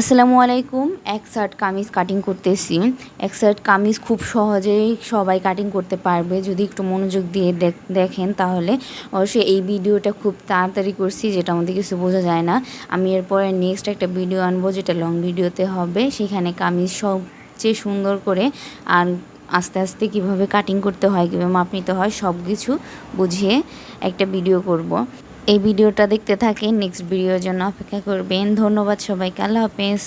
আসসালামু আলাইকুম। এক শার্ট কামিজ কাটিং করতেছি। এক শার্ট কামিজ খুব সহজেই সবাই কাটিং করতে পারবে যদি একটু মনোযোগ দিয়ে দেখেন, তাহলে অবশ্যই এই ভিডিওটা খুব তাড়াতাড়ি করছি, যেটা আমাদের কিছু বোঝা যায় না। আমি এরপরে নেক্সট একটা ভিডিও আনবো, যেটা লং ভিডিওতে হবে। সেখানে কামিজ সবচেয়ে সুন্দর করে আর আস্তে আস্তে কিভাবে কাটিং করতে হয়, কীভাবে মাপ নিতে হয়, সব কিছু বুঝিয়ে একটা ভিডিও করব। এই ভিডিওটা দেখতে থাকেন, নেক্সট ভিডিওর জন্য অপেক্ষা করবেন। ধন্যবাদ সবাইকে, আল্লাহ হাফেজ।